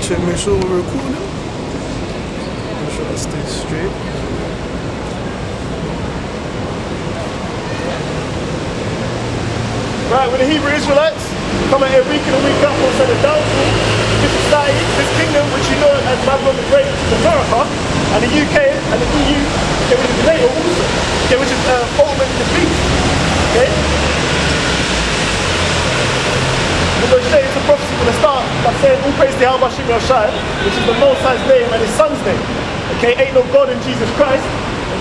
Check, make sure we're recording. Make sure that stays straight. Right, when the Hebrew Israelites come out here week in and week out, also the downfall, this society, this kingdom, which you know as Babylon the Great, which is America, and the UK and the EU, okay, which is NATO also, okay, which is ultimately the beast, okay? Because today it's a prophecy going to start by saying, all praise to Yahweh Shim Yashai, which is the Most High's name and his son's name. Okay, ain't no God in Jesus Christ.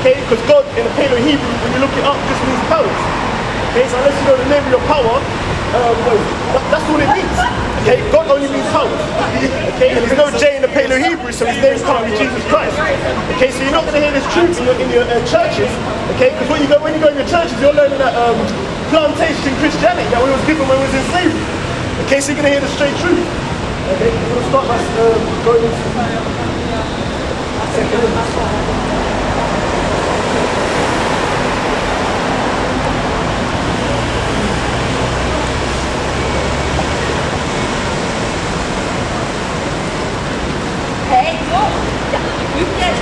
Okay, because God in the Paleo Hebrew, when you look it up, just means powers. Okay, so unless you know the name of your power, that's all it means. Okay, God only means power. Okay, and there's no J in the Paleo Hebrew, so his name can't be Jesus Christ. Okay, so you're not going to hear this truth in your churches. Okay, because when you go in your churches, you're learning that plantation Christianity that we was given when we was in slavery. Okay, so you're going to hear the straight truth. Okay, we're going to start by going into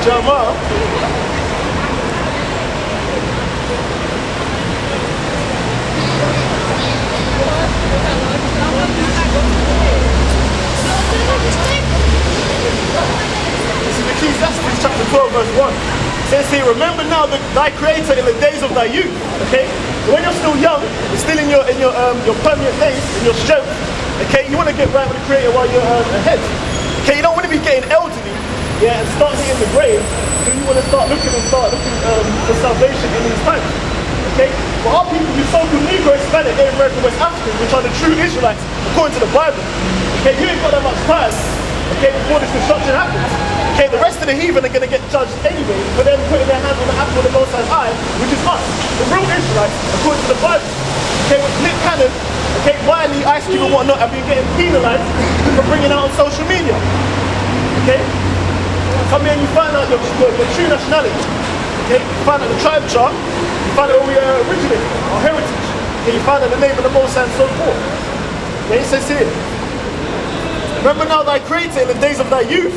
Jeremiah. This is Ecclesiastes chapter 12 verse 1. It says here, remember now thy creator in the days of thy youth. Okay? So when you're still young, you're still in your permanent days, in your strength. Okay, you want to get right with the creator while you're ahead. Okay, you don't want to be getting elderly, yeah, and start hitting the grave. So you want to start looking for salvation in these times. Okay? For our people, you so-called Negro, Hispanic, Native American, West Africans, which are the true Israelites, according to the Bible. Okay, you ain't got that much time, okay, before this destruction happens. Okay, the rest of the heathen are going to get judged anyway for them putting their hands on the apple of the Most High's eye, which is us, the real Israelites, according to the Bible. Okay, with Nick Cannon, okay, Wiley, Ice Cube and whatnot have been getting penalized for bringing out on social media. Okay? Come here and you find out your true nationality. Okay? You find out the tribe chart, you find out where we originate, our heritage. Okay, you find out the name of the Most High and so forth. Okay, it says here, remember now thy creator in the days of thy youth,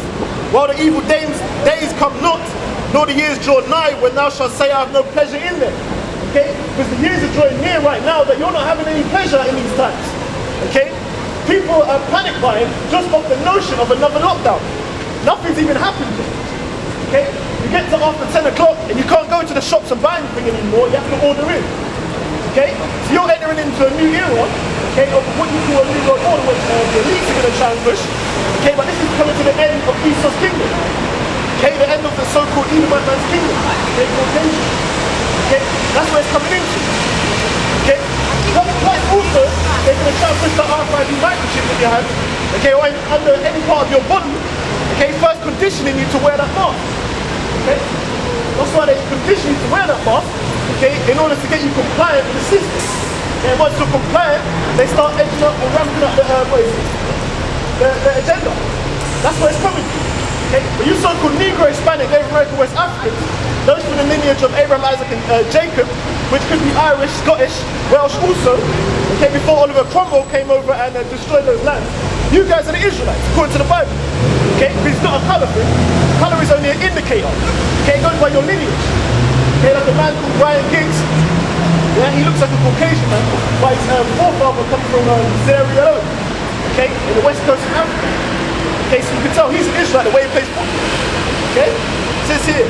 while the evil days come not, nor the years draw nigh, when thou shalt say, I have no pleasure in them. Okay? Because the years are drawing near right now that you're not having any pleasure in these times. Okay? People are panic buying just off the notion of another lockdown. Nothing's even happened yet. Okay? You get to after 10 o'clock and you can't go to the shops and buy anything anymore, you have to order in. Okay? So you're entering into a new era, okay, of what you call a new world order, which the elites are going to try and push. Okay, but this is coming to the end of Esau's kingdom. Okay, the end of the so-called Edomite man's kingdom. Okay, Caucasian. Okay, that's where it's coming into. Okay, what also, they're going to try and push the RFID microchip that you have, okay, or under any part of your body, okay, first conditioning you to wear that mask. Okay, that's why they condition you to wear that mask, okay, in order to get you compliant with the system. And once you're compliant, they start edging up and ramping up the agenda. That's where it's coming from. Okay? But you so-called Negro, Hispanic, Native American, West Africans, those from the lineage of Abraham, Isaac, and Jacob, which could be Irish, Scottish, Welsh also, okay, before Oliver Cromwell came over and destroyed those lands. You guys are the Israelites, according to the Bible. Okay? Because it's not a colour thing. Colour is only an indicator. Okay? It goes by your lineage. Okay? Like a man called Brian Giggs. Yeah, he looks like a Caucasian man, but his forefather comes from Sierra Leone, okay, in the west coast of Africa. Okay, so you can tell he's an Israelite the way he plays football. Okay, it says here,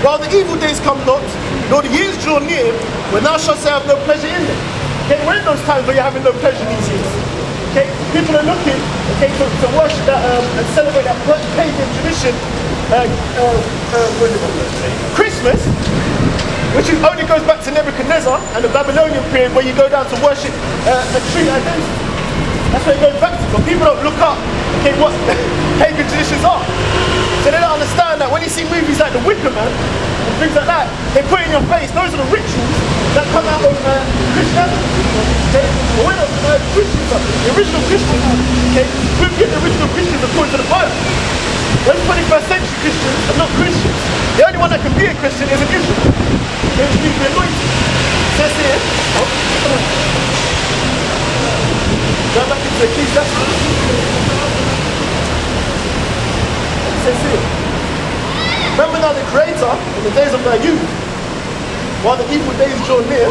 while the evil days come not, nor the years draw near, when thou shalt say I have no pleasure in them. Okay, we're in those times where you're having no pleasure these years. Okay, people are looking, okay, to worship that and celebrate that pagan tradition, Christmas, which only goes back to Nebuchadnezzar and the Babylonian period where you go down to worship a tree identity. That's where it goes back to. But people don't look up, okay, what pagan traditions are. So they don't understand that when you see movies like The Wicker Man and things like that, they put in your face, those are the rituals that come out of Christianity. Okay? But we're not Christians, the original Christians, okay? We get the original Christians according to the Bible. Those 21st century Christians are not Christians. The only one that can be a Christian is an Israelite. They need to be anointed. It says here, go back into Ecclesiastes. now the Creator in the days of thy youth, while the evil days draw near,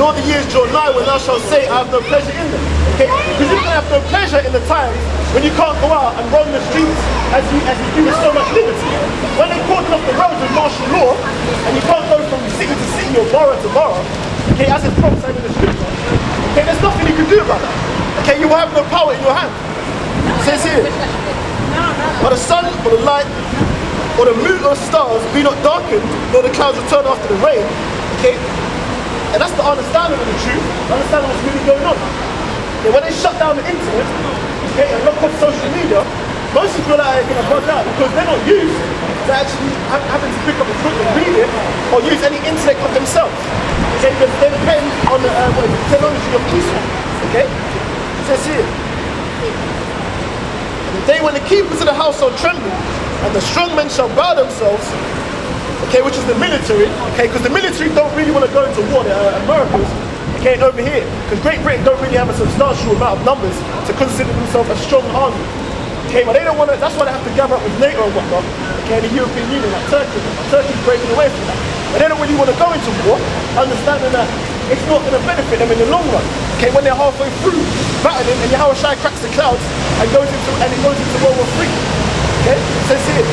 nor the years draw nigh when thou shalt say, I have no pleasure in them. Okay? Because you can have no pleasure in the times when you can't go out and roam the streets as you do with so much liberty. When they cordon off the roads with martial law, and you can't go from city to city or borough to borough, okay, as it's prophesied in the scripture, okay, there's nothing you can do about that. Okay, you will have no power in your hand. It says here, but the sun or the light or the moon or stars be not darkened, nor the clouds return after the rain. Okay? And that's the understanding of the truth, understanding what's really going on. Okay, when they shut down the internet, okay, and lock off social media, most people are going to bug out because they're not used to actually having to pick up a book and read it or use any intellect of themselves. Okay, because they depend on the technology of Esau. Okay? It says here, the day when the keepers of the household tremble, and the strong men shall bow themselves, okay, which is the military, okay, because the military don't really want to go into war, Americans, okay, and over here, because Great Britain don't really have a substantial amount of numbers to consider themselves a strong army, okay, but they don't want to, that's why they have to gather up with NATO and whatnot, okay, and the European Union, like Turkey's breaking away from that, but they don't really want to go into war, understanding that it's not going to benefit them in the long run, okay, when they're halfway through battling and Yahweh Shai cracks the clouds and it goes into World War III, okay, it says here,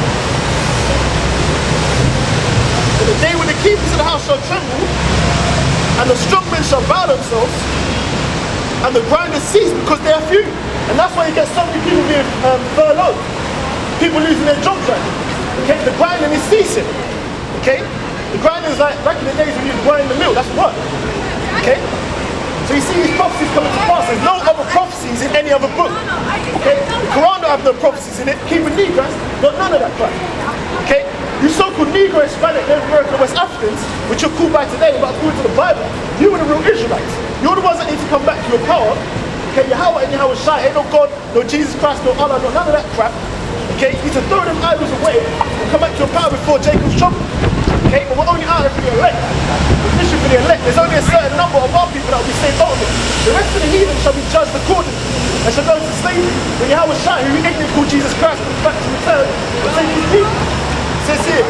the day when the keepers of the house shall tremble, and the strong men shall bow themselves, and the grinders cease because they are few. And that's why you get so many people being furloughed. People losing their jobs right now. Okay, the grinding is ceasing. Okay? The grinding is like back in the days when you grind the mill, that's work. Okay? So you see these prophecies coming to pass. There's no other prophecies in any other book. Okay? The Quran don't have no prophecies in it. Hebrew Negroes got none of that crap. Okay? You so-called Negro, Hispanic, Native American, West Africans, which you're called by today, but according to the Bible, you are the real Israelites. You're the ones that need to come back to your power. Okay, Yahweh and Yahweh Shai, ain't no God, no Jesus Christ, no Allah, no none of that crap. Okay, you need to throw them idols away and come back to your power before Jacob's trouble. Okay, but we're only out there for the elect. We're fishing for the elect. There's only a certain number of our people that will be saved out of it. The rest of the heathen shall be judged accordingly and shall go into slavery. When Yahweh Shai, who ignorant called Jesus Christ, comes back to return and take his people. It says here,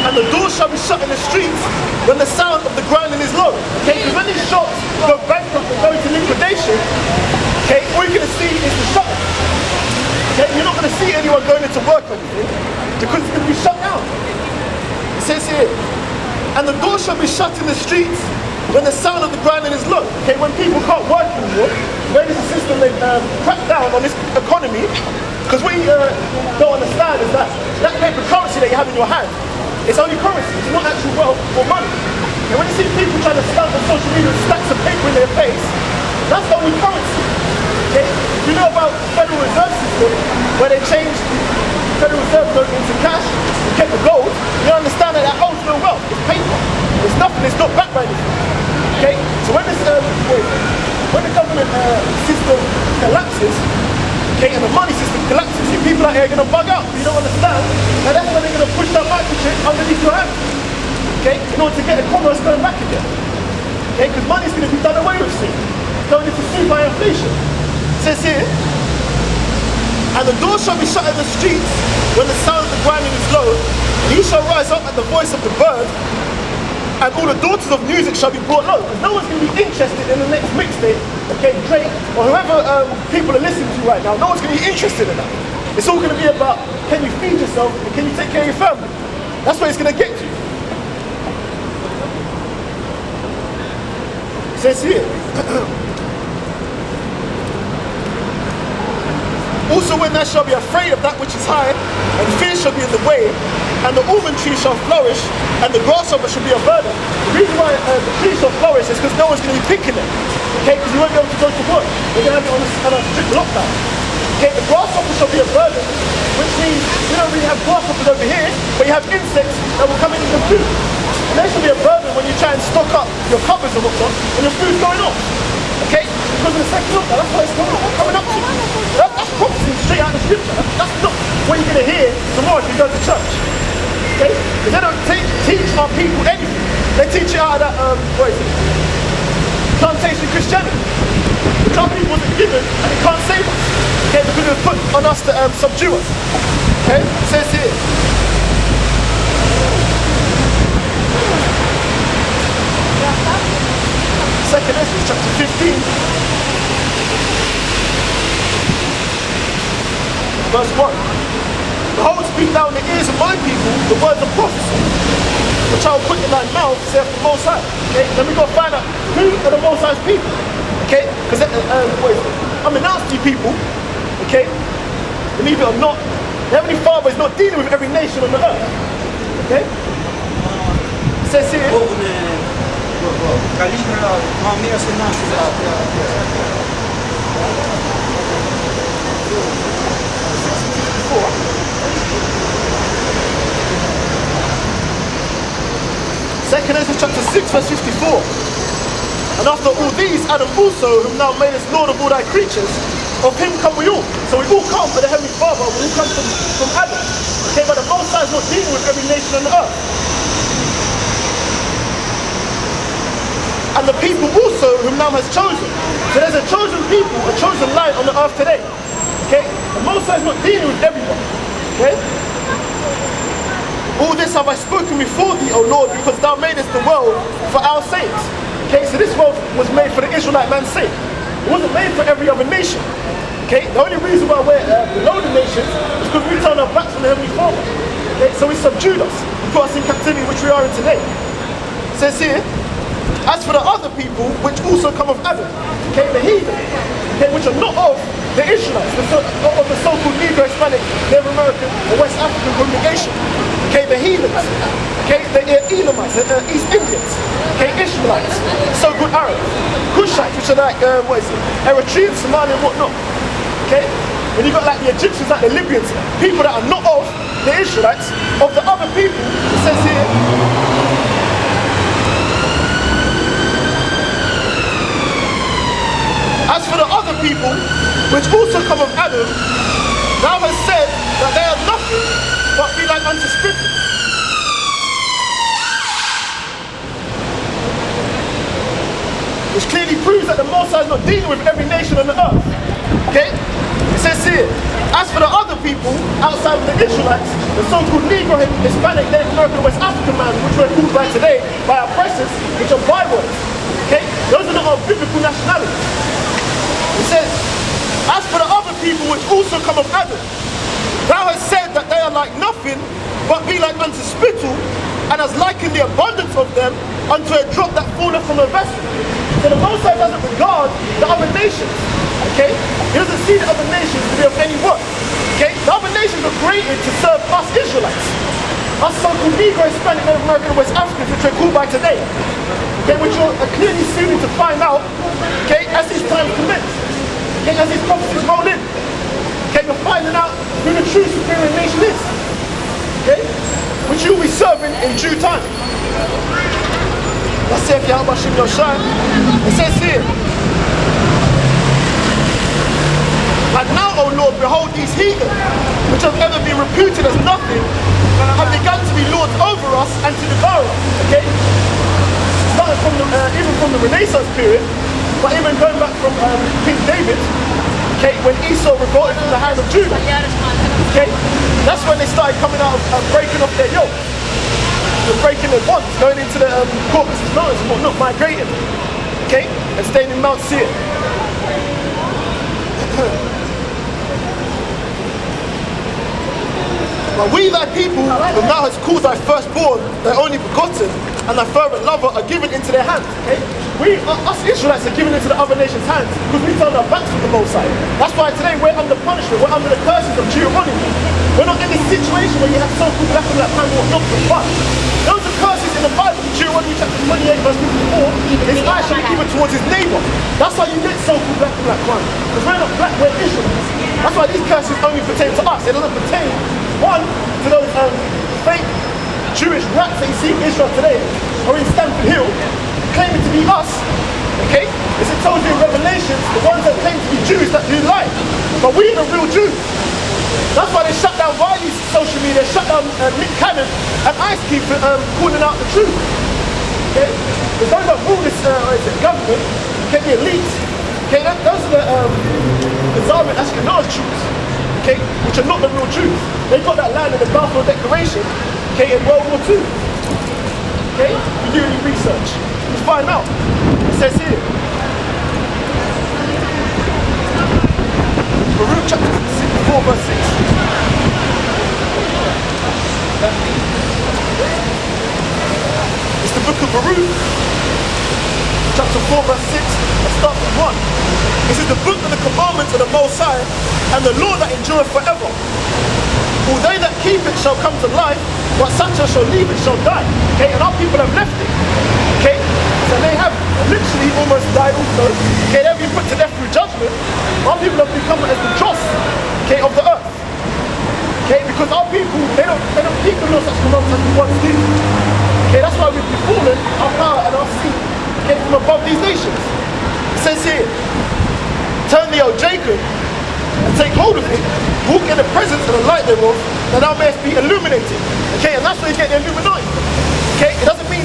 and the doors shall be shut in the streets when the sound of the grinding is low. Okay, because when these shops go bankrupt and go into liquidation, okay, all you're going to see is the shut. Okay, you're not going to see anyone going into work or anything because it's going to be shut down. It says here, and the doors shall be shut in the streets when the sound of the grinding is low. Okay, when people can't work anymore, where is the system they've cracked down on this economy? Because what you don't understand is that paper currency that you have in your hand, it's only currency, it's not actual wealth or money. And when you see people trying to stamp on social media stacks of paper in their face, that's only currency. Okay? If you know about the Federal Reserve System, where they changed the Federal Reserve note into cash and kept the gold, you understand that holds no wealth, it's paper. It's nothing, it's not backed by anything. Okay? So when this when the government system collapses, okay, and the money system collapses, you people out here are going to bug out. You don't understand. Now that's when they're going to push that microchip underneath your hand. Okay, in order to get the commerce going back again. Okay, because money's going to be done away with soon. Going into soon by inflation. It says here, and the doors shall be shut in the streets when the sound of the grinding is low. He shall rise up at the voice of the bird, and all the daughters of music shall be brought low. Because no one's going to be interested in the next mixtape, okay, Drake, or whoever people are listening to right now. No one's going to be interested in that. It's all going to be about, can you feed yourself, and can you take care of your family? That's what it's going to get to. It says here, also when thou shalt be afraid of that which is high, and fear shall be in the way, and the almond tree shall flourish, and the grasshopper shall be a burden. The reason why the tree shall flourish is because no one's going to be picking it. Okay, because you won't be able to go to work. They're going to have it on a strict lockdown. Okay, the grasshopper shall be a burden, which means you don't really have grasshoppers over here, but you have insects that will come into the food. And they shall be a burden when you try and stock up your cupboards and whatnot, and your food's going off. Okay? Because in the second lockdown, that's what it's coming up to. That's prophecy straight out of the scripture. That's not what you're going to hear tomorrow if you go to church. Okay? Because they don't teach our people anything. They teach it out of that, what is it? Plantation Christianity. Which our people wasn't given and it can't save us. Okay, because it was put on us to subdue us. Okay, it says here. Second Esdras chapter 15. Verse 1. Behold, speak thou in the ears of my people the words of prophecy, which I will put in thy mouth, saith the Most High. Okay, then we got to find out who are the Most High's people. Okay, because I'm announcing to you people, okay, believe it or not, the Heavenly Father is not dealing with every nation on the earth. Okay? It says here. Second Esdras chapter 6 verse 54. And after all these, Adam also, whom thou madest Lord of all thy creatures, of him come we all. So we all come from the Heavenly Father, we all come from Adam. Okay, but the Most High is not dealing with every nation on the earth. And the people also whom thou hast chosen. So there's a chosen people, a chosen light on the earth today. Okay? The Most High is not dealing with everyone. Okay? All this have I spoken before thee, O Lord, because thou madest the world for our sakes. Okay, so this world was made for the Israelite man's sake. It wasn't made for every other nation. Okay, the only reason why we're below the nations is because we turned our backs on the Heavenly Father. Okay, so he subdued us, he put us in captivity, which we are in today. It says here, as for the other people, which also come of Adam, okay, the heathen, okay, which are not of the Israelites, of the so-called Negro, Hispanic, Native American, or West African congregation, okay, the heathens, okay, the Elamites, the East Indians, okay, Ishmaelites, so-called Arabs, Cushites, which are like, Eritreans, Somalia, and whatnot, okay, when you got like the Egyptians, like the Libyans, people that are not of the Israelites, of the other people, it says here, as for the other people, which also come of Adam, thou hast said that they are nothing, but be like unto spittle. Which clearly proves that the Most High is not dealing with every nation on the earth. Okay? It says here, as for the other people, outside of the Israelites, the so-called Negro, Hispanic, Native American, West African man, which we're called by today, by our oppressors, which are bywords. Okay? Those are not our biblical nationalities. It says, as for the other people which also come of Adam, thou hast said that they are like nothing, but be like unto spittle, and has likened the abundance of them unto a drop that falleth from a vessel. So the Most High doesn't regard the other nations, okay? He doesn't see the other nations to be of any worth, okay? The other nations were created to serve us Israelites, us so-called Negro, Hispanic, Native American, West Africans, which we're called by today, okay? Which you're clearly soon to find out, okay, as these times commence, okay, as these prophecies roll in, okay? You're finding out who the true superior nation is, okay? Which you'll be serving in due time. Let's see if you have Hashem your shine. It says here, and now, O Lord, behold these heathen, which have ever been reputed as nothing, have begun to be lords over us and to devour us. Okay? Starting from the, even from the Renaissance period, but even going back from King David, okay, when Esau revolted from the hand of Judah. Okay? That's when they started coming out of breaking off their yoke. They're breaking their bonds, going into the Caucasus Mountains and whatnot, migrating. Okay? And staying in Mount Seir. But we thy people, whom thou hast called thy firstborn, thy only begotten, and thy fervent lover, are given into their hands. Okay? Us Israelites are given into the other nations' hands because we turned our backs from the Most High. That's why today we're under punishment, we're under the curses of Deuteronomy. We're not in this situation where you have so-called black and black man who are not for fun. Those are curses in the Bible, Deuteronomy chapter 28 verse 54, his eye shall be given towards his neighbor. That's why you get so-called black and black man. Because we're not black, we're Israelites. That's why these curses only pertain to us. It doesn't pertain, one, to those fake Jewish rats that you see in Israel today, or in Stamford Hill, claiming to be us, okay? As it tells you in Revelations, the ones that claim to be Jews that do lie. But we are the real Jews. That's why they shut down Wiley's social media, shut down Nick Cannon and Ice Cube for calling out the truth. Okay? Because those that rule this government, okay, the elites, okay, those are the Ashkenaz Jews, okay, which are not the real Jews. They got that land in the Balfour Declaration, okay, in World War II. Okay, if you do any research, you find out. It says here, Baruch chapter 4 verse 6. It's the book of Baruch, chapter 4 verse 6. Let's start with 1. This is the book of the commandments of the Most High and the law that endureth forever. All they that keep it shall come to life, but such as shall leave it shall die. Okay, and our people have left it. Okay, so they have literally almost died also. Okay, they've been put to death through judgment. Our people have become as the dross, okay, of the earth. Okay, because our people, they don't keep the law such commandments as we once did. Okay, that's why we've fallen, our power and our seat, okay, from above these nations. It says here, turn thee, O Jacob, and take hold of it, walk in the presence of the light thereof, that thou mayest be illuminated. Okay, and that's where you get the Illuminati. Okay, it doesn't mean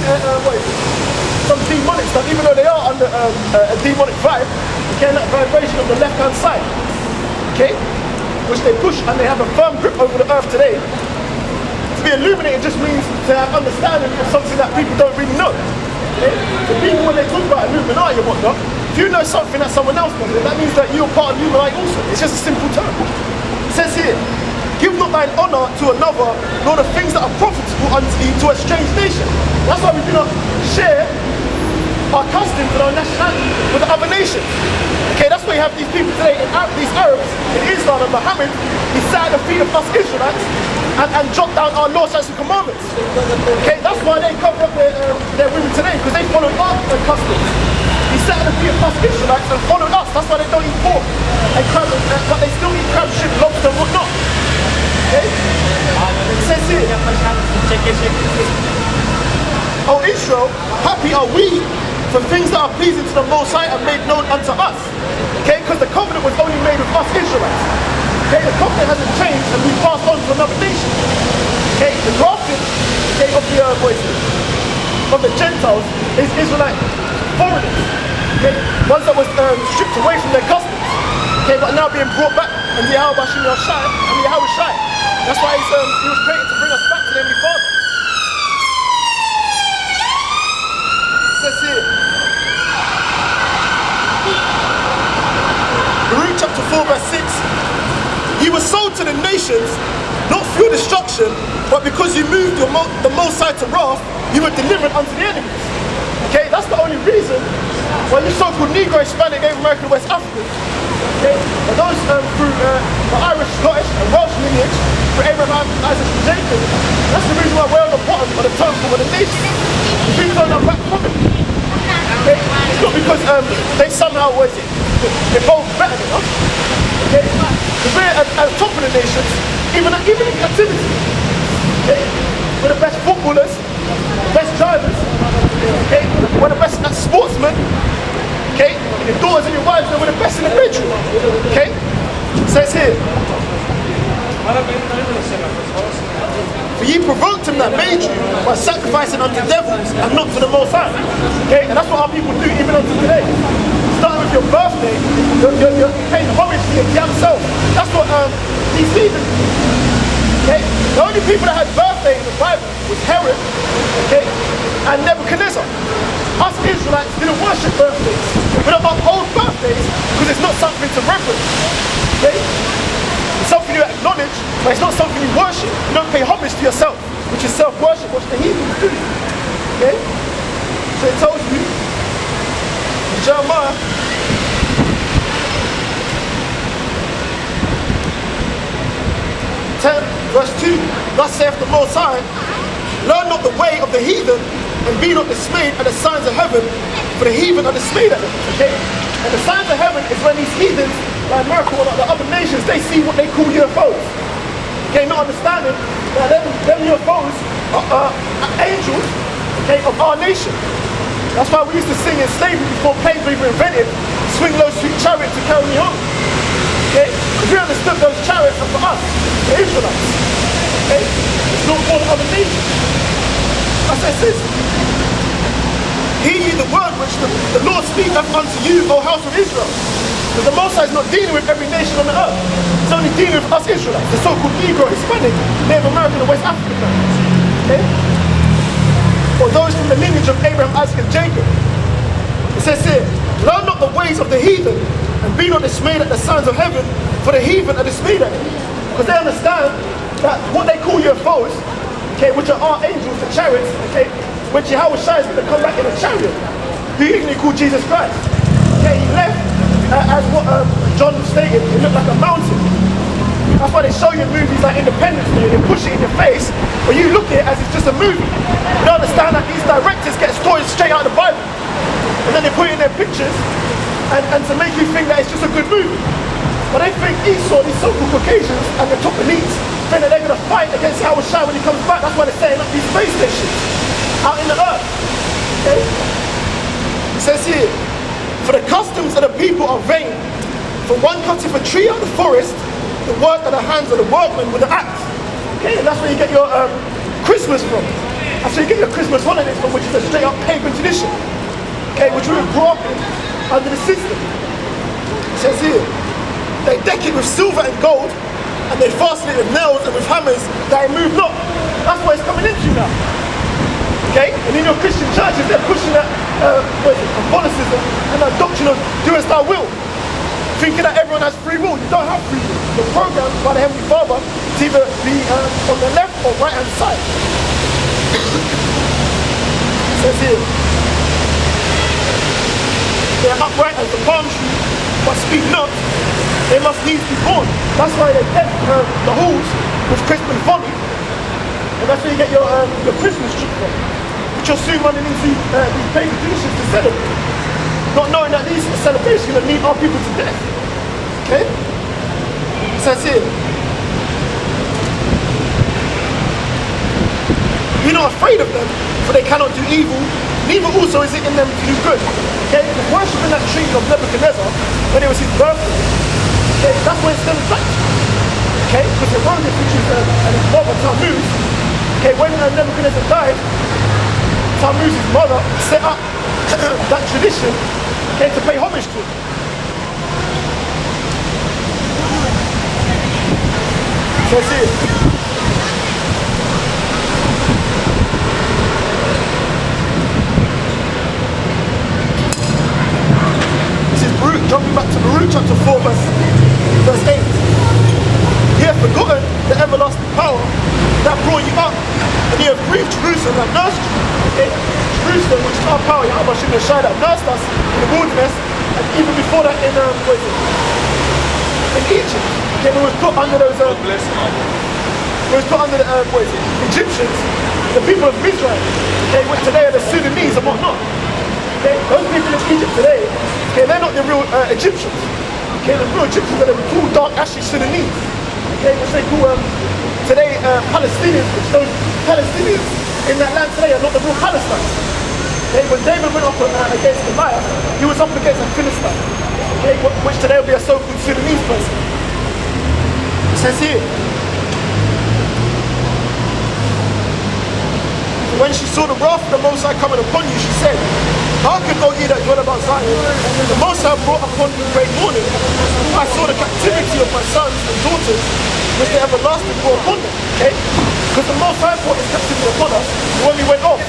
some demonic stuff, even though they are under a demonic vibe, okay, that vibration of the left-hand side, okay, which they push and they have a firm grip over the earth today. To be illuminated just means to have understanding of something that people don't really know. Okay? So people, when they talk about Illuminati and whatnot, if you know something that someone else knows, that means that you're part of Illuminati also. It's just a simple term. It says here, give not thine honour to another, nor the things that are profitable unto thee to a strange nation. That's why we do not share our customs and our nationality with the other nations. Okay, that's why you have these people today, these Arabs in Islam and Muhammad, he sat at the feet of us Israelites and jot down our laws and commandments. Okay, that's why they cover up their women today, because they follow our customs. He sat at the feet of us Israelites and followed us. That's why they don't eat pork and crab, but they still eat crab, shrimp, lobster, and whatnot. Okay? It says here, O Israel, happy are we for things that are pleasing to the Most High and made known unto us. Okay, because the covenant was only made with us Israelites. Okay, the covenant hasn't changed and we passed on to another nation. Okay, the grafting, okay, of the Gentiles is Israelite foreigners. Okay, ones that was stripped away from their customs. Okay, but now being brought back and Yahweh Shai and Yahweh Shai. That's why he was created to bring us back to the Heavenly Father. It says here, Baruch chapter 4 verse 6, you were sold to the nations, not through destruction, but because you moved the Most High to wrath, you were delivered unto the enemies. Okay, that's the only reason why you so-called Negro, Hispanic, Native American, West African, okay, and those through the Irish, Scottish, and Welsh lineage, for Abraham, Isaac, and Jacob, that's the reason why we're on the bottom of the totem of the nation. People don't know back from it. Okay? It's not because they somehow evolved better than us. Okay? We're at the top of the nations, even in captivity. Okay? We're the best footballers, best drivers, okay? We're the best sportsmen. Okay? Your daughters and your wives, we're the best in the bedroom. Okay? It says here, for ye provoked him that made you by sacrificing unto devils and not to the Most High. Okay, and that's what our people do even unto today. Starting with your birthday, you're paying homage to your damn self. That's what these heathens do. Okay, the only people that had birthday in the Bible was Herod, okay, and Nebuchadnezzar. Us Israelites didn't worship birthdays. We don't uphold birthdays because it's not something to reverence. Okay. It's something you acknowledge, but it's not something you worship. You don't pay homage to yourself, which is self-worship, which the heathens do. Okay? So it tells you, in Jeremiah, verse 2, thus saith the Most High, learn not the way of the heathen, and be not dismayed at the signs of heaven, for the heathen are dismayed at them. Okay? And the signs of heaven is when these heathens, like America or like the other nations, they see what they call UFOs. Okay, not understanding that them UFOs are angels, okay, of our nation. That's why we used to sing in slavery before planes were even invented, swing low sweet chariot to carry me home. Okay? Because we understood those chariots are for us, the Israelites. Okay? It's not for the other nations. That's what it says. Hear ye the word which the Lord speaketh unto you, O house of Israel. Because the Most High is not dealing with every nation on the earth. He's only dealing with us Israelites, the so-called Negro, Hispanic, Native American, and West African. Okay? Or those from the lineage of Abraham, Isaac, and Jacob. It says here, learn not the ways of the heathen, and be not dismayed at the signs of heaven, for the heathen are dismayed at it. Because they understand that what they call UFOs, okay, which are archangels, the chariots, okay, when Jehovah Shai is going to come back in a chariot, who usually called Jesus Christ. Okay, he left as what John stated, it looked like a mountain. That's why they show you in movies like Independence Day, they push it in your face, but you look at it as it's just a movie. You don't understand that these directors get stories straight out of the Bible, and then they put it in their pictures, and to make you think that it's just a good movie. But they think Esau, these so-called Caucasians, and the top elites, think that they're going to fight against Howard Shai when he comes back. That's why they're setting up these space stations out in the earth. Okay? It says here, for the customs of the people are vain. For one cutteth a tree out of the forest, the work of the hands of the workmen with the axe. Okay, and that's where you get your Christmas from. That's where you get your Christmas holidays from, which is a straight up pagan tradition. Okay, which we were brought up in under the system. It says here, they deck it with silver and gold, and they fasten it with nails and with hammers that it move not. That's what it's coming into now. Okay? And in your Christian churches, they're pushing that Catholicism and that doctrine of do as thou will, thinking that everyone has free will. You don't have free will. You're programmed by the Heavenly Father to either be on the left or right hand side. It says here, they are upright as the palm tree, but speak not. They must needs be born. That's why they deck the halls with Christmas folly, and that's where you get your Christmas tree from, which you're soon running into these pagan traditions to celebrate, not knowing that these celebrations are going to lead our people to death. Okay? It says here, be not afraid of them, for they cannot do evil, neither also is it in them to do good. Okay? The worshipping that tree of Nebuchadnezzar, when it was his birthday, okay, that's where it stems back. Okay? Because Herodes, which is and his mother Tammuz, okay, when Nebuchadnezzar died, Tammuz's mother set up that tradition, okay, to pay homage to him. So see it. This is Baruch, jumping back to Baruch chapter 4 verse 8. He hath forgotten the everlasting power that brought you up, and you have grieved Jerusalem that nursed you. Okay? Jerusalem, which is our power, Yahweh Shimon Shai, that nursed us in the wilderness, and even before that in Egypt. Okay, we was put under those we was put under the Egyptians, the people of Israel, okay, which today are the Sudanese and whatnot. Okay, those people in Egypt today, okay, they're not the real Egyptians. Okay, the real Egyptians are the cool, dark, ashy Sudanese. Okay, which they call today Palestinians, which those Palestinians in that land today are not the real Palestine. Okay, when David went up against Goliath, he was up against a Philistine. Okay, which today will be a so-called Sudanese person. It says here, when she saw the wrath of the Most High coming upon you, she said, hearken, O ye that dwell about Zion, the Most High brought upon you great mourning. I saw the captivity of my sons and daughters, which the everlasting brought upon them. Okay? Because the Most High brought his captivity upon us when we went off.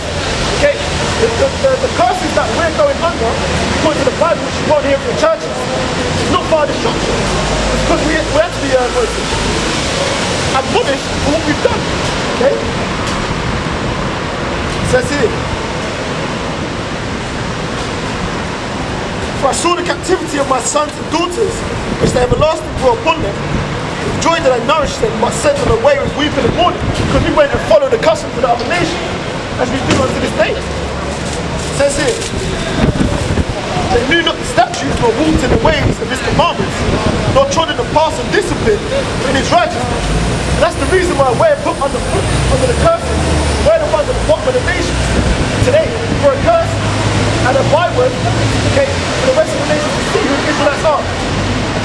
Okay? The curses that we're going under, according to the Bible, which you won't hear from the churches, is not for our destruction. It's because we have to be admonished for what we've done. Okay? It says here, for I saw the captivity of my sons and daughters, which the everlasting brought upon them. With joy that I nourished them, but sent them away with weeping and mourning, because we went and followed the customs of the other nations, as we do unto this day. It says here, they knew not the statutes, nor walked in the ways of his commandments, nor trod in the paths of discipline in his righteousness. And that's the reason why we're put under the curses. We're the ones at the bottom of the nations today for a curse and a byword, okay, for the rest of the nations to see who the Israelites are.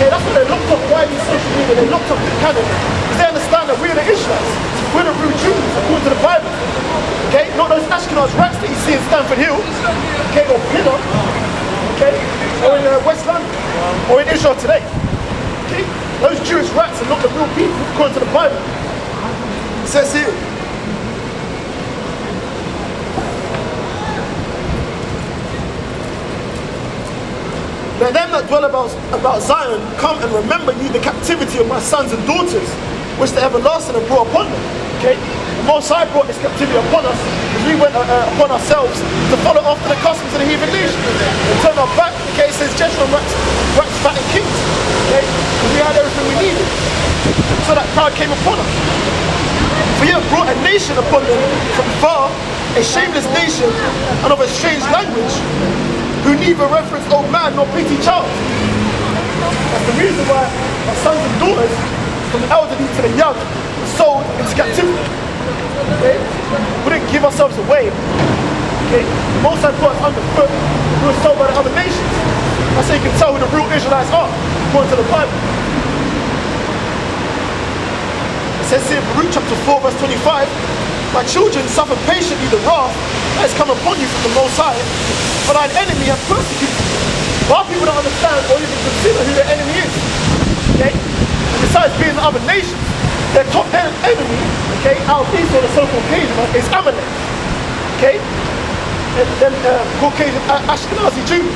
Okay, that's why they locked off widely social media, they locked off the canon, because they understand that we're the Israelites, we're the real Jews, according to the Bible. Okay, not those Ashkenaz rats that you see in Stamford Hill, okay, or Pinner, okay, or in West London. or in Israel today. Okay? Those Jewish rats are not the real people according to the Bible. It says here, let them that dwell about Zion come and remember ye the captivity of my sons and daughters, which the everlasting have brought upon them. Okay? The Most High brought this captivity upon us because we went upon ourselves to follow after the customs of the heathen nations. And turn our back, okay, it says Jeshurun waxed fat and kings. Okay? Because we had everything we needed. So that crowd came upon us. For you have brought a nation upon them from far, a shameless nation and of a strange language, who neither reverence old man nor pity child. That's the reason why our sons and daughters, from the elderly to the young, were sold into captivity. Okay? We didn't give ourselves away. Okay? The Most High put us underfoot. We were sold by the other nations. That's how you can tell who the real Israelites are, according to the Bible. It says here in Baruch chapter 4 verse 25, my children, suffer patiently the wrath that has come upon you from the Most High, for thine enemy hath persecuted you. But our people don't understand or even consider who their enemy is. Okay? And besides being the other nations, their top enemy, okay, out of Esau, the so-called Caucasian, is Amalek. Okay? And then Caucasian Ashkenazi Jews.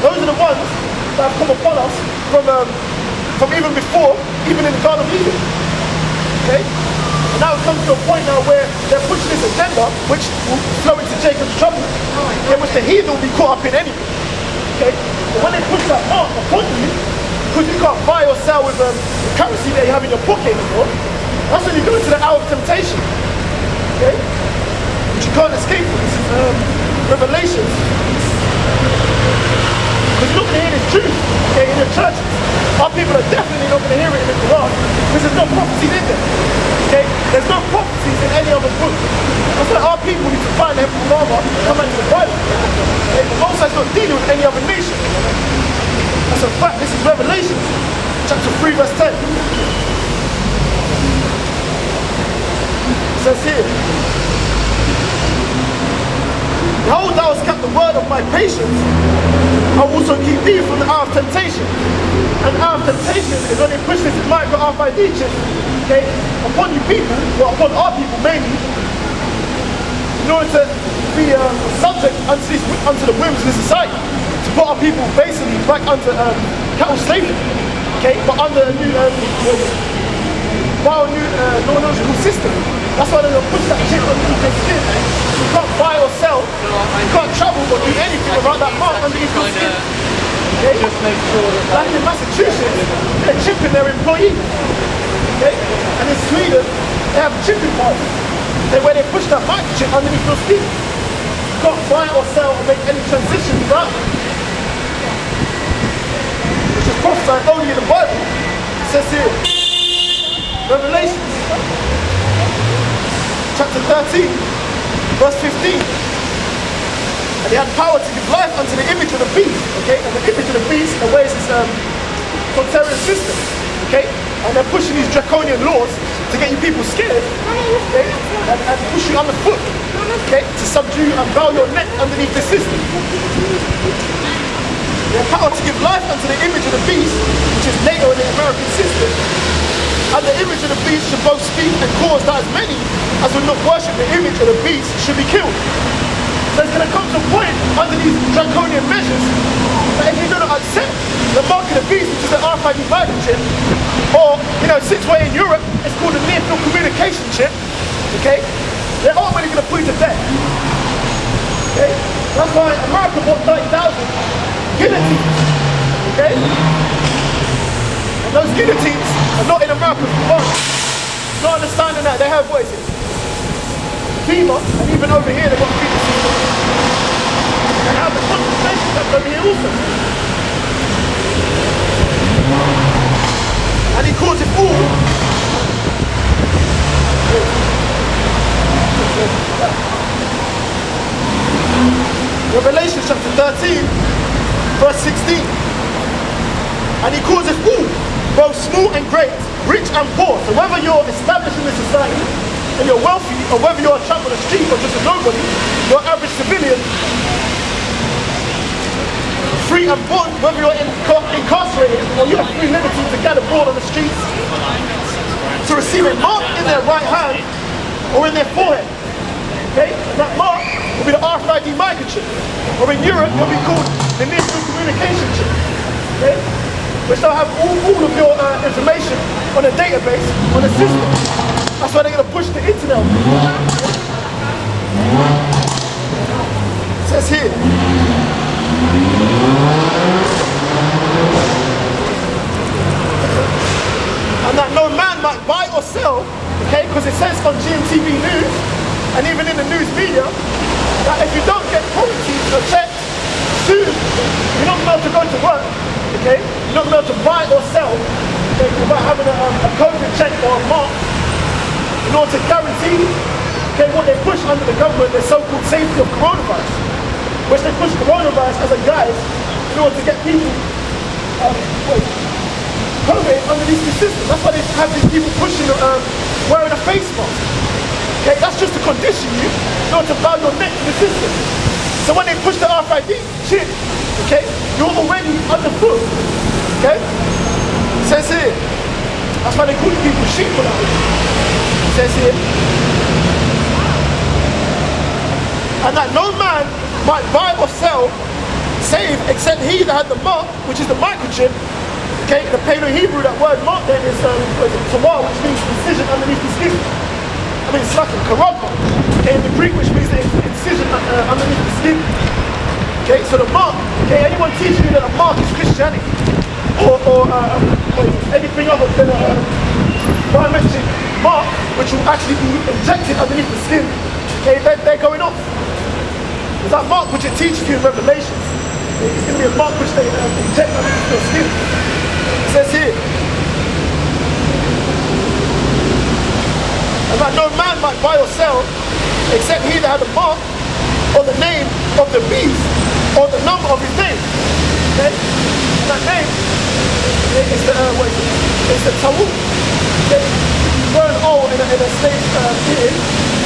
Those are the ones that have come upon us from even before, even in the Garden of Eden. Okay? And now it comes to a point now where they're pushing this agenda, which will flow into Jacob's trouble, in which the heathen will be caught up in anyway. Okay? But when they push that mark upon you, because you can't buy or sell with the currency that you have in your pocket anymore, that's when you go into the hour of temptation. Okay? Which you can't escape from. This is Revelations. Because you're not going to hear this truth, okay, in your churches. Our people are definitely not going to hear it in the Quran, because there's no prophecies in there. Okay? There's no prophecies in any other book. That's why our people need to find the Heavenly Father and come back to the Bible. Okay? The Most High is not dealing with any other nation. That's a fact. This is Revelation, chapter 3, verse 10. It says here, behold, thou hast kept the word of my patience. I will also keep thee from the hour of temptation. And hour of temptation is when they push this micro RFID chip, okay, upon you people, or upon our people mainly, in order to be subject unto the whims of the society, to put our people basically back under cattle slavery, okay, but under a new neurological system. That's why they're going to push that chip underneath your skin. You can't buy or sell, you can't travel or do anything without that mark underneath your skin. Okay? Just make sure that like in Massachusetts, they're chipping their employees. Okay? And in Sweden, they have chipping powder. Where they push that microchip underneath your skin. You can't buy or sell or make any transition without it. Which is prophesied only in the Bible. It says here, Revelations, chapter 13, verse 15. And he had power to give life unto the image of the beast, okay? And the image of the beast obeys this contrarian system, okay? And they're pushing these draconian laws to get you people scared, okay? And push you underfoot, okay? To subdue and bow your neck underneath the system. They have power to give life unto the image of the beast, which is NATO in the American system. And the image of the beast should both speak and cause that as many as would not worship the image of the beast should be killed. So it's going to come to a point under these draconian measures that if you do not accept the mark of the beast, which is the RFID Bible chip, or, you know, since we're in Europe, it's called the near-field communication chip, okay, they are really going to put you to death. Okay? That's why America bought 30,000 guillotines, okay? And those guillotines are not in America's command. Not understanding that they have voices. FEMA, and even over here they've got FEMA systems. They have the concentration camps over here also. And he calls it all. Revelation chapter 13, verse 16. And he calls it all, both small and great, rich and poor. So whether you're established in the society, and you're wealthy, or whether you're a tramp on the street or just a nobody, you're an average civilian, free and bond, whether you're incarcerated or you have free liberty to gather abroad on the streets, to receive a mark in their right hand or in their forehead. Okay? And that mark will be the RFID microchip. Or in Europe, it'll be called the National Communication Chip. Okay? Which they'll have all of your information on a database, on a system. That's why they're going to push the internet. It says here. And that no man might buy or sell, okay, because it says on GMTV News, and even in the news media, that if you don't get quarantined or checked soon, you're not allowed to go to work, okay? You're not allowed to buy or sell, okay, without having a COVID check or a mark, in order to guarantee, okay, what they push under the government, the so-called safety of coronavirus, which they push coronavirus as a guise in order to get people, COVID underneath the system. That's why they have these people pushing, wearing a face mask. Okay, that's just to condition you not to bow your neck to the system. So when they push the RFID chip, okay, you're already underfoot. Okay? It says here. That's why they call people sheep for that. It says here. And that no man might buy or sell, save except he that had the mark, which is the microchip. Okay, in the Paleo-Hebrew, that word mark there is tawar, which means incision underneath the skin. I mean, it's like a karabba. Okay, in the Greek, which means the incision underneath the skin. Okay, so the mark, okay, anyone teaching you that a mark is Christianity, or anything other than a biometric mark, which will actually be injected underneath the skin, okay, they're going off. There's that mark which it teaches you in Revelation. It's going to be a mark which they inject underneath your skin. It says here, and that no man might buy or sell except he that had the mark or the name of the beast or the number of his name. Okay? And that name is the Tawul. Okay? Burn all in a state period,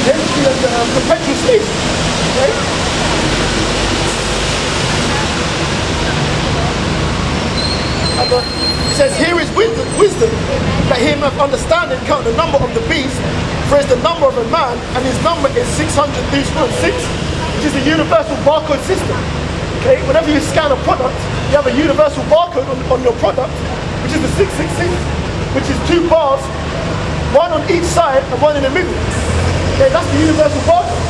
hence the perpetual sleep. Okay? It says, here is wisdom, that he may have understanding, count the number of the beast, for it's the number of a man, and his number is 600 6, which is the universal barcode system. Okay, whenever you scan a product, you have a universal barcode on your product, which is the 666, which is 2 bars, one on each side and one in the middle. Okay, that's the universal barcode.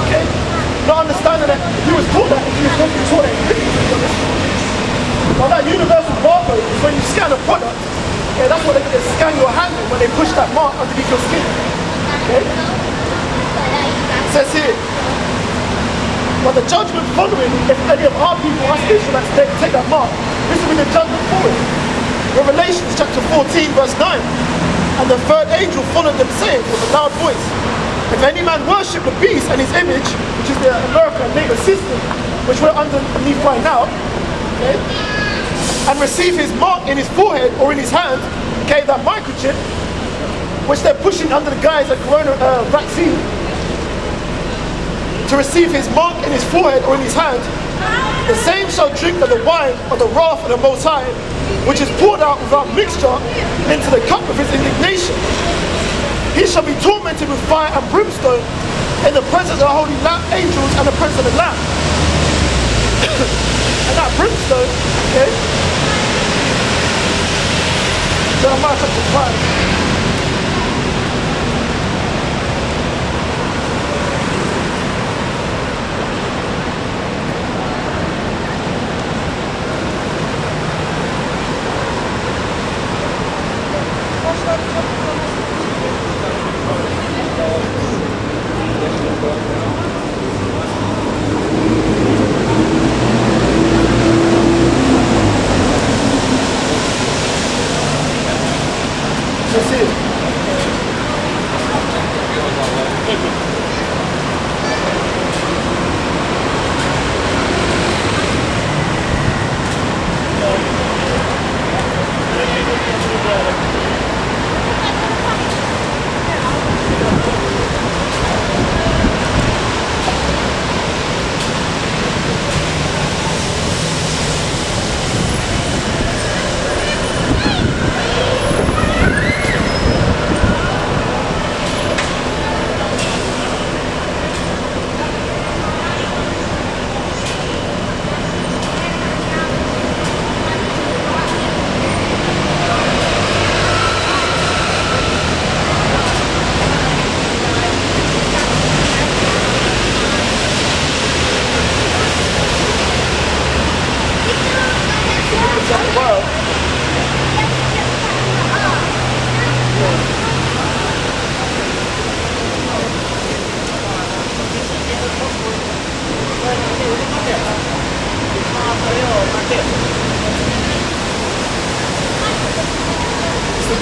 Okay, not understanding that he was taught that, he was taught that in Britain. Now that universal barcode is when you scan a product, okay, that's what they scan your hand in when they push that mark underneath your skin. Okay? It says here, but the judgment following, if any of our people, us Israelites, take that mark, this will be the judgment for it. Revelations chapter 14 verse 9. And the third angel followed them, saying with a loud voice, if any man worship the beast and his image, which is the American neighbor system, which we're underneath right now, okay, and receive his mark in his forehead or in his hand, okay, that microchip, which they're pushing under the guise of corona vaccine, to receive his mark in his forehead or in his hand, the same shall drink of the wine of the wrath of the Most High, which is poured out without mixture into the cup of his indignation. He shall be tormented with fire and brimstone in the presence of the holy angels and the presence of the Lamb. And that brimstone, okay, Jeremiah chapter 5.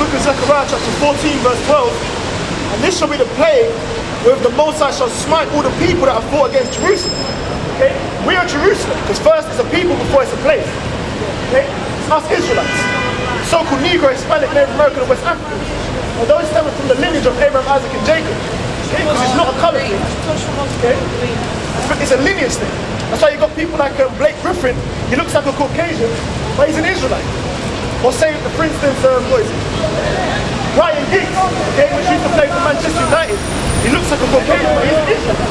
book of Zechariah chapter 14 verse 12, and this shall be the plague where the Most High shall smite all the people that have fought against Jerusalem. Okay? We are Jerusalem, because first it's a people before it's a place. Okay? It's us Israelites. So-called Negro, Hispanic, Native American, and West African. And those stemming from the lineage of Abraham, Isaac, and Jacob. Okay? Because it's not a colour thing. Okay? It's a lineage thing. That's why you got people like Blake Griffin. He looks like a Caucasian, but he's an Israelite. Or say, for instance, what is it? Ryan Giggs, okay, which used to play for Manchester United. He looks like a Caucasian, but he's Israelite.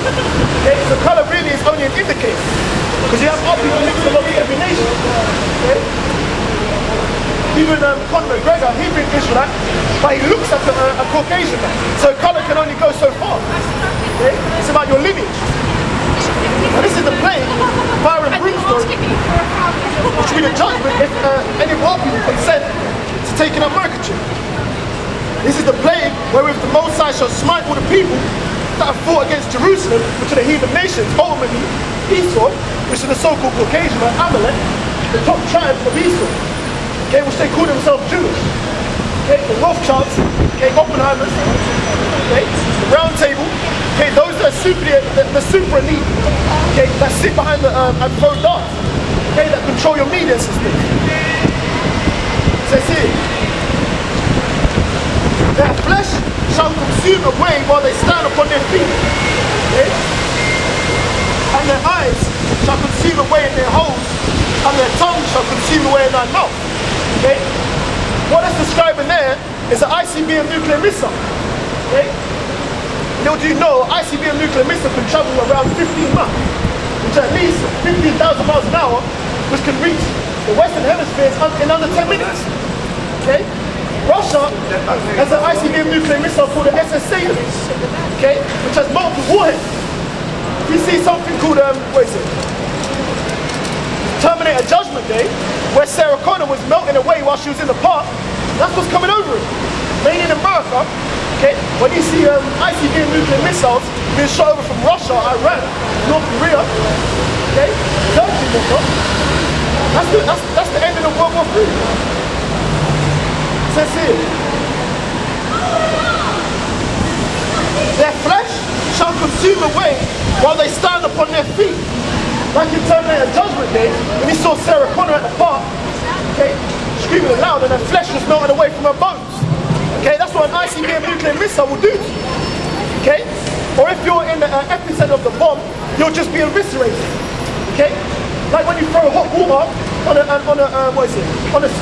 Okay? So colour really is only an indicator. Because you have other people mixed along with every nation. Okay? Even Conor McGregor, he's been Israelite, but he looks like a Caucasian man. So colour can only go so far. Okay? It's about your lineage. Now this is the plague, fire and brimstone, which will be the judgment if any of our people consent to taking up Mercature. This is the plague wherewith the Most High shall smite all the people that have fought against Jerusalem, which are the heathen nations, ultimately Esau, which is the so-called Caucasian, or Amalek, the top tribe of Esau, okay, which they call themselves Jewish. Okay, the Rothschilds, okay, Oppenheimers, okay, the Round Table, okay, those that are the super elite, okay, that sit behind the and throw darts, okay, that control your media system. It says here, their flesh shall consume away while they stand upon their feet, okay, and their eyes shall consume away in their holes, and their tongue shall consume away in thy mouth, okay. What it's describing there is an ICBM nuclear missile. Okay? Little do you know, ICBM nuclear missile can travel around 15 miles, which is at least 15,000 miles an hour, which can reach the Western Hemisphere in under 10 minutes. Okay? Russia has an ICBM nuclear missile called the SSC, okay, which has multiple warheads. If you see something called, what is it? Terminator Judgment Day, where Sarah Connor was melting away while she was in the park, that's what's coming over it. Mainly in America, okay, when you see ICBM nuclear missiles being shot over from Russia, Iran, North Korea, okay, Turkey, that's the end of the World War III. It says here, their flesh shall consume away while they stand upon their feet. Like in Terminator Judgment Day, when he saw Sarah Connor at the park, okay, screaming aloud and her flesh was melting away from her bones. Okay, that's what an ICBM nuclear missile will do to you. Okay? Or if you're in the epicenter of the bomb, you'll just be eviscerated. Okay? Like when you throw hot water on a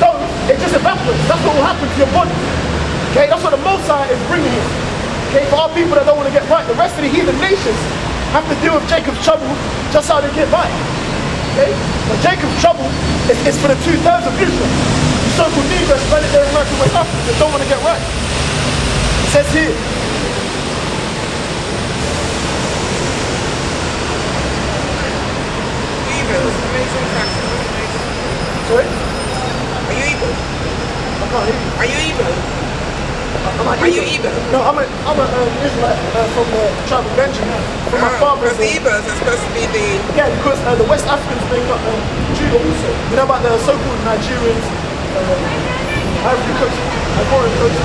stove, it just evaporates. That's what will happen to your body. Okay? That's what the Most High is bringing you. Okay? For our people that don't want to get right, the rest of the heathen nations have to deal with Jacob's trouble just how they get by. Okay? But Jacob's trouble is for the 2/3 of Israel. The so-called Negro, Hispanic, Native American, West African that don't want to get right. It says here, sorry? Are you Igbo? I can't hear you. Are you Igbo? Are you Igbo? No, I'm an Israelite from the tribe of Benjamin. From my father's. Because the Igbos are supposed to be the... Yeah, because the West Africans make up Judah also. You know about the so-called Nigerians, Ivory Coast, Ivorian Coast,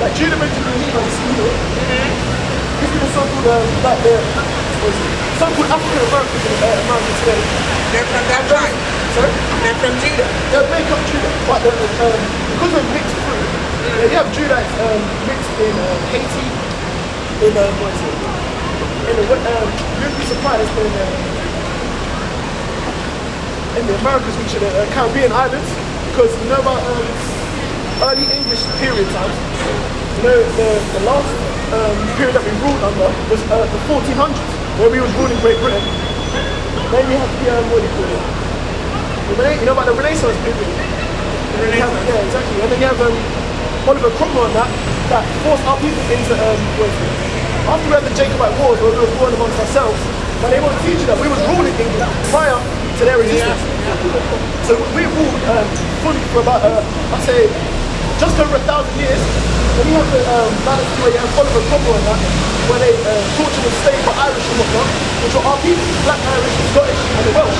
like Judah Benjamin Levi, these people so-called like the so-called African Americans in America today. They're from that tribe. Sorry? They're from Judah. They make up Judah, but because of mixed fruit, you have Judah mixed in Haiti, in what is it? You'd be surprised in the Americas, which are the Caribbean islands, because you know about early English period times. You know the last period that we ruled under was the 1400s, where we was ruling Great Britain. Then you have the what do you call it? You know about the Renaissance period. Yeah, exactly. And then you have Oliver Cromwell and that forced our people into after we had the Jacobite Wars where we were warring amongst ourselves, but they won't teach you that we was ruling England prior to their existence. So we ruled fully for about I'd say just over 1,000 years. Then you have the balance where you have Oliver Cromwell and that, where they tortured and slaved for Irish and whatnot, which were our people, Black, Irish, Scottish and the Welsh.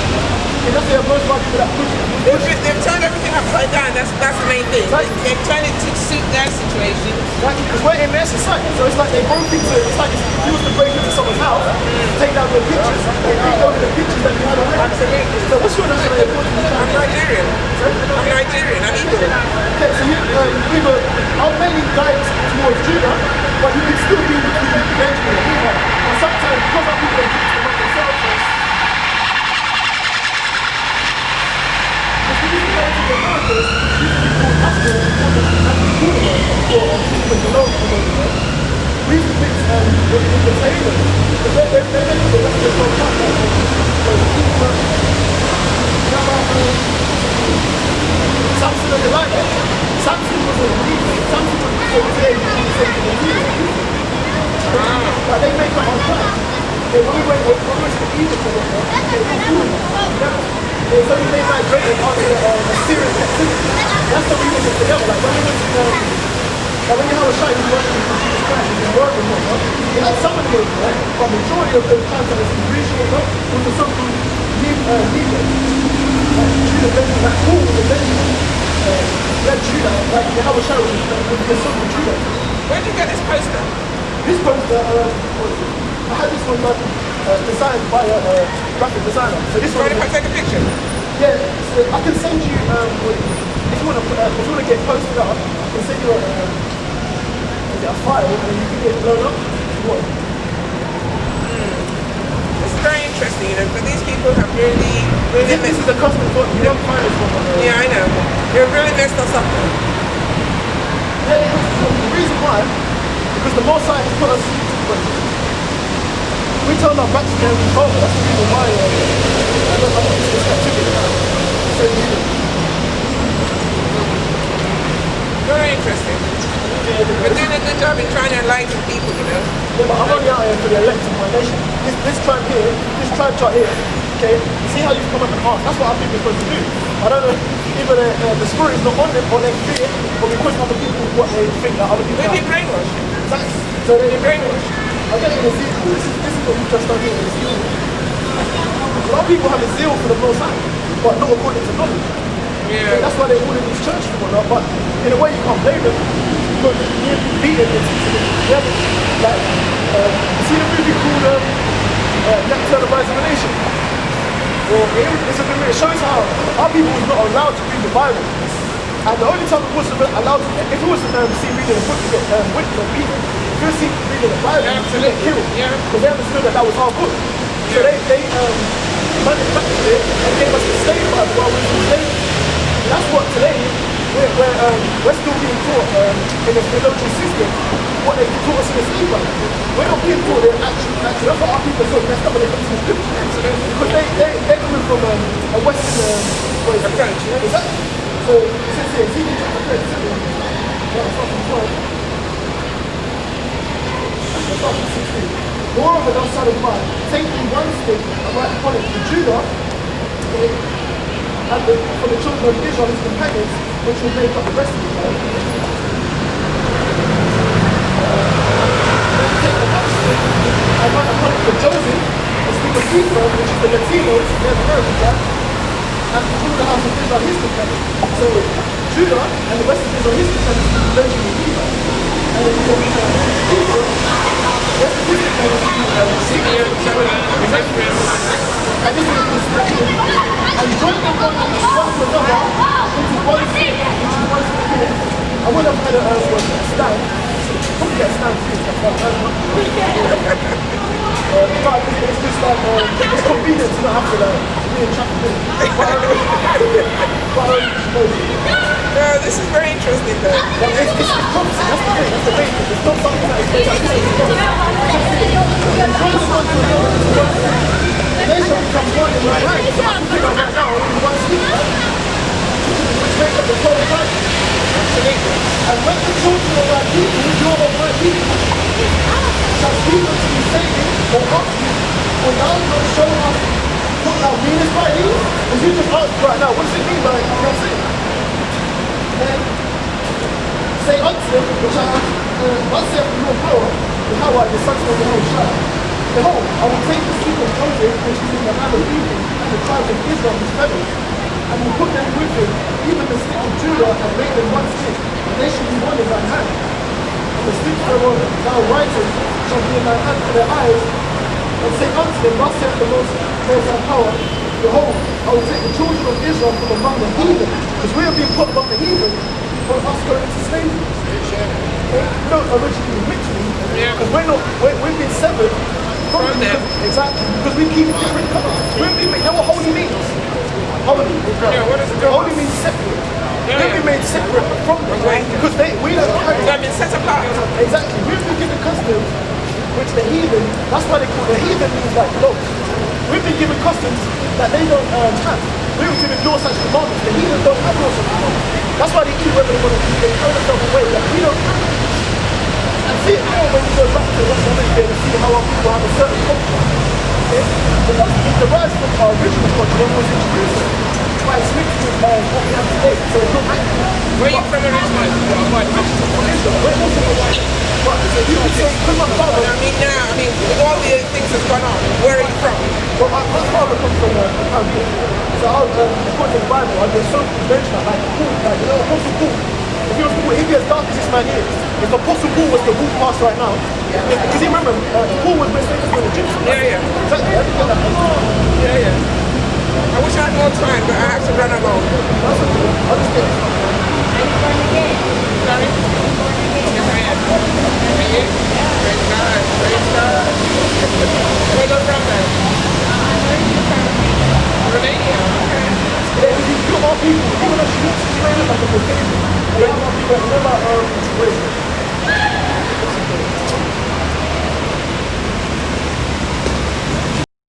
And that's where most of our people that pushed They've turned everything upside down. That's the main thing. They've turned it to suit their situation. Because we're in their society, so it's like they broke into, it's like if you was to break into someone's house, take down their pictures, they take over the pictures that you had already. Absolutely. So what's your nationality? I'm Nigerian. I'm Nigerian. I'm Igbo. Okay, so you, either, I'm mainly guided towards Judah, but you can still be between Benjamin and Levi. And sometimes, because I'm people that do it among themselves, if you used to go to the Americas, you used to be called Astra, or people below the we used to mix with the Taylor, because they're making the rest of the whole time. Samson and Delilah. Samson was a leader. Samson was today but they make up on time. When we went to Egypt, so they migrated onto the Syrian captivity. That's the reason it's together. Like when we went to when you have a shine, you work with Jesus Christ, you can work with him. You had some of them, right? But the majority of those times that was in Greece was the so-called Judah, Benjamin, that Paul was a Benjamin. That Judah, like you have a shine with the so-called Judah. Where did you get this poster? This poster, I had this one designed by a graphic designer. So this one. Mind if I take a picture? Yeah, so I can send you if you want to get posted up, I can send you a file and you can get it blown up if you want. It's very interesting, you know, but these people have really This is a custom photo. You don't find this one. Yeah, I know. They've really messed us up. Yeah, the reason why, because the more science put us, we turned our backs to them before. That's the reason why I don't have this captivity now. So Very interesting. We're doing a good job in trying to enlighten people, you know. yeah, but I'm only out here for the elect of my nation. This tribe here, this tribe chart here, okay, you see how you've come up and asked? That's what I think we're supposed to do. I don't know, either the spirit is not on them or they fear, or we push other people what they think that other people We've been brainwashed. Exactly. So they're brainwashed. I get in Ezekiel, this is what we've just done here in Ezekiel. A lot of people have a zeal for the Most High, but not according to knowledge. Yeah. That's why they're all in these churches and whatnot, but in a way you can't blame them. Because you're beaten and teaching them. Like, you see the movie called Left Turn of Rise of a Nation? Well, it shows how our people was not allowed to read the Bible. And the only time it wasn't allowed to, if it was seen reading a book, you get whipped or beaten. If you were seen reading the Bible, you get killed. Yeah. Because they understood that was our book. So they manufactured it and gave us the slave Bible while we were in slavery. That's what today, we're still being taught in the theological system what they taught us in the slave Bible. We're not being taught the actual, that's why our people are so messed up when they come to the scripture. Because they're coming from a Western approach. Exactly. So, since here, Ezekiel chapter 37, that's not from 12. That's not from 16. Moreover, thou son of man, take thee one stick and write upon it to Judah, and for the children of Israel, his companions, which will make up the rest of the world. Take the other stick and write upon it for Joseph, the stick of Ephraim, which is the Latinos, they're the American guy, and to the house of Israel, his companions. So Judah and the rest of Israel, his companions, will mention the Ephraim. And then you go Ephraim, the rest of his companions, and this is the perspective. And join them one to another into one stick, which is one stick. I would have had a stand. Probably get a stand too. But it's just like, it's convenient to not have to be in traffic. No, this is very interesting though. It's prophecy, that's the thing, that's the main thing. It's not something that is made up. They shall become one in my right. So I can pick up right now in one sleep. Which makes up the whole body. And when the children of thy people, your of my people, shall speak unto you, saying, or ask you, or thou not show us what thou meanest by these? Because you just ask right now, what does it mean by what I'm saying? Then say unto them, which I have, thus saith the Lord God, Yahweh, the sons of the whole tribe. Behold, I will take the seed of Joseph, which is in the land of Egypt, and the tribes of Israel, his feathers, and will put them with him, even the stick of Judah, and make them one stick, and they shall be one in thine hand. And the sticks whereof thou writest shall be in thine hand for their eyes, and say unto them, thus saith the most high power, behold, I will take the children of Israel from among the heathen, because we have been put among the heathen for us going into slavery. Okay? We don't originally literally, because we've been severed from them. Exactly, because we keep different covenants. You know what holy means? Holy. Yeah, what is it? Holy means separate. We've been made separate from them, because we don't carry. They've been set apart. Exactly, we've been given customs which the heathen, that's why they call the heathen means like laws. We've been given customs that they don't have. We were given laws such commandments. The heathen don't have laws such commandments. That's why they eat whether they want to eat. They throw themselves away that we don't have. And see it now when you go back to the Western Hemisphere and see how our people have a certain culture. Okay? So that's the rise from our original culture when it was introduced by mixed with what we have today. So it's not accurate. Where are you from originally? From Israel. We're also from Israel. But you could say, because my father... I mean, with all the things that's gone on, where are you from? Well, my father comes from the Caribbean. So according to the Bible, there's so many mention that, like Paul, like, you know, Apostle Paul. If he as dark as this man is, if Apostle Paul was to walk past right now, because you remember, Paul was mistaken for an Egyptian. Yeah. Exactly, everything that happened. Yeah. I wish I had more time, but I have to run along. That's okay. I'll just get this. Sorry? Yes, I am. Praise God. Praise God. Where you from then? Romania. Okay. Yeah, you got more people, even though she looks like a Bulgarian. You got more people, remember,